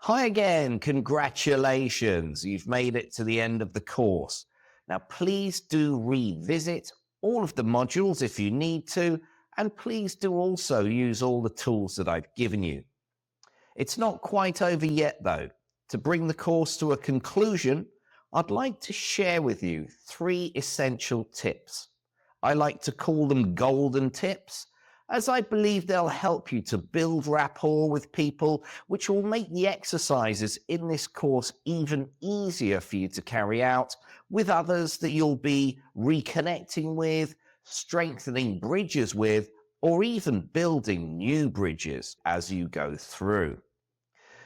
Hi again, congratulations. You've made it to the end of the course. Now, please do revisit all of the modules if you need to, and please do also use all the tools that I've given you. It's not quite over yet, though. To bring the course to a conclusion, I'd like to share with you 3 essential tips. I like to call them golden tips, as I believe they'll help you to build rapport with people, which will make the exercises in this course even easier for you to carry out with others that you'll be reconnecting with, strengthening bridges with, or even building new bridges as you go through.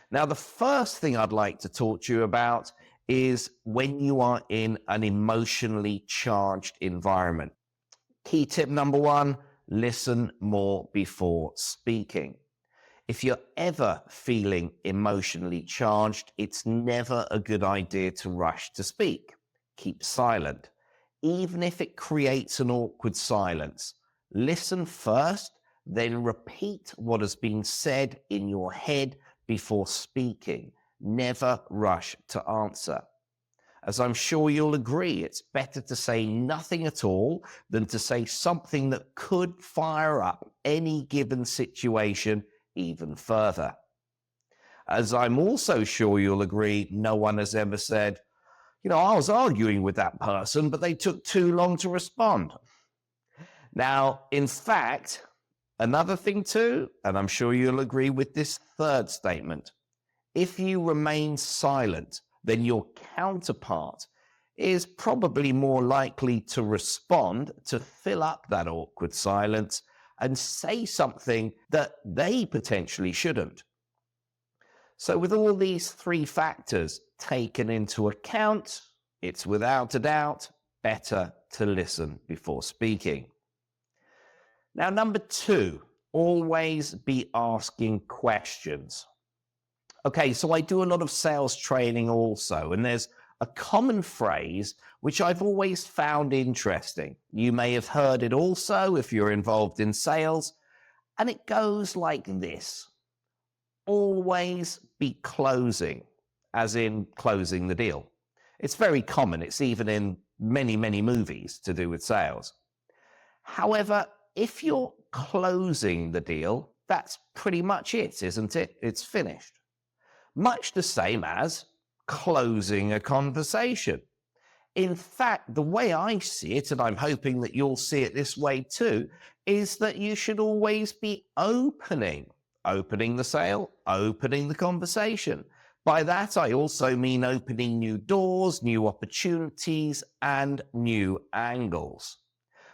Now, the first thing I'd like to talk to you about is when you are in an emotionally charged environment. Key tip number 1, listen more before speaking. If you're ever feeling emotionally charged, it's never a good idea to rush to speak. Keep silent, even if it creates an awkward silence. Listen first, then repeat what has been said in your head before speaking. Never rush to answer. As I'm sure you'll agree, it's better to say nothing at all than to say something that could fire up any given situation even further. As I'm also sure you'll agree, no one has ever said, I was arguing with that person, but they took too long to respond. Now, in fact, another thing too, and I'm sure you'll agree with this third statement, if you remain silent, then your counterpart is probably more likely to respond, to fill up that awkward silence and say something that they potentially shouldn't. So with all these 3 factors taken into account, it's without a doubt better to listen before speaking. Now, number 2, always be asking questions. Okay, so I do a lot of sales training also, and there's a common phrase which I've always found interesting. You may have heard it also if you're involved in sales, and it goes like this: always be closing, as in closing the deal. It's very common. It's even in many, many movies to do with sales. However, if you're closing the deal, that's pretty much it, isn't it? It's finished. Much the same as closing a conversation. In fact, the way I see it, and I'm hoping that you'll see it this way too, is that you should always be opening the sale, opening the conversation. By that, I also mean opening new doors, new opportunities, and new angles.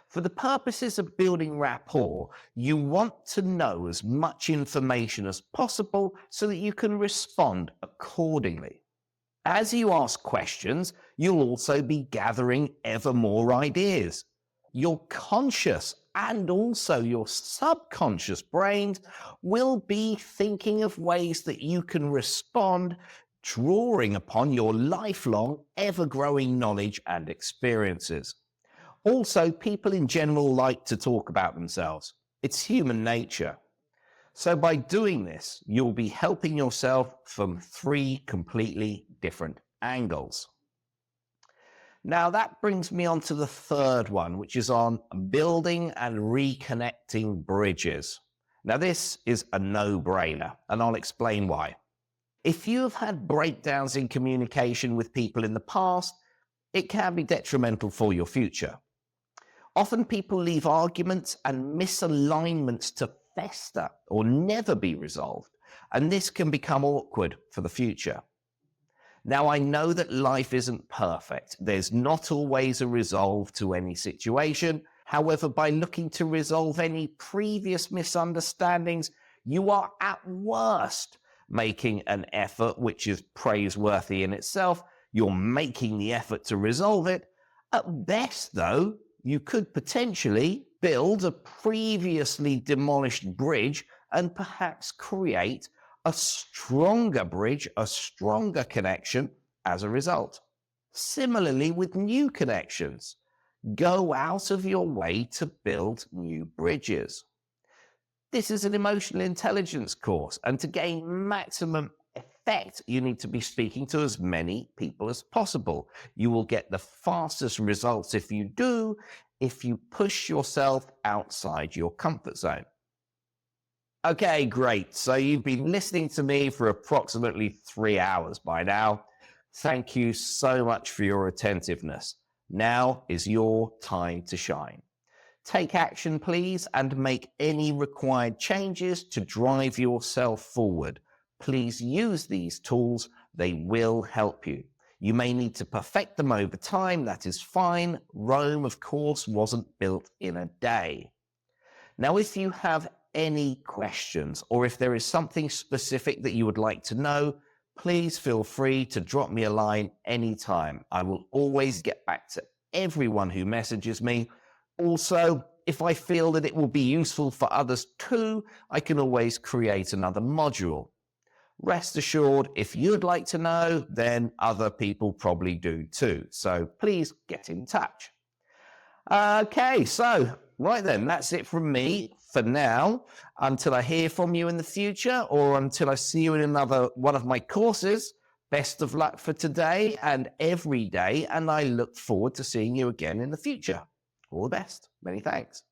For the purposes of building rapport, you want to know as much information as possible so that you can respond accordingly. As you ask questions, you'll also be gathering ever more ideas. Your conscious and also your subconscious brains will be thinking of ways that you can respond, drawing upon your lifelong, ever-growing knowledge and experiences. Also, people in general like to talk about themselves. It's human nature. So by doing this, you'll be helping yourself from 3 completely different angles. Now that brings me on to the third one, which is on building and reconnecting bridges. Now this is a no-brainer, and I'll explain why. If you've had breakdowns in communication with people in the past, it can be detrimental for your future. Often people leave arguments and misalignments to fester or never be resolved, and this can become awkward for the future. Now, I know that life isn't perfect. There's not always a resolve to any situation. However, by looking to resolve any previous misunderstandings, you are at worst making an effort, which is praiseworthy in itself. You're making the effort to resolve it. At best, though, you could potentially build a previously demolished bridge and perhaps create a stronger bridge, a stronger connection as a result. Similarly with new connections, go out of your way to build new bridges. This is an emotional intelligence course, and to gain maximum effect, you need to be speaking to as many people as possible. You will get the fastest results if you do, if you push yourself outside your comfort zone. Okay, great. So you've been listening to me for approximately 3 hours by now. Thank you so much for your attentiveness. Now is your time to shine. Take action, please, and make any required changes to drive yourself forward. Please use these tools. They will help you. You may need to perfect them over time. That is fine. Rome, of course, wasn't built in a day. Now, if you have any questions or if there is something specific that you would like to know, please feel free to drop me a line anytime. I will always get back to everyone who messages me. Also, if I feel that it will be useful for others too, I can always create another module. Rest assured, if you'd like to know, then other people probably do too. So please get in touch. Okay, so right then, that's it from me for now. Until I hear from you in the future or until I see you in another one of my courses, best of luck for today and every day, and I look forward to seeing you again in the future. All the best. Many thanks.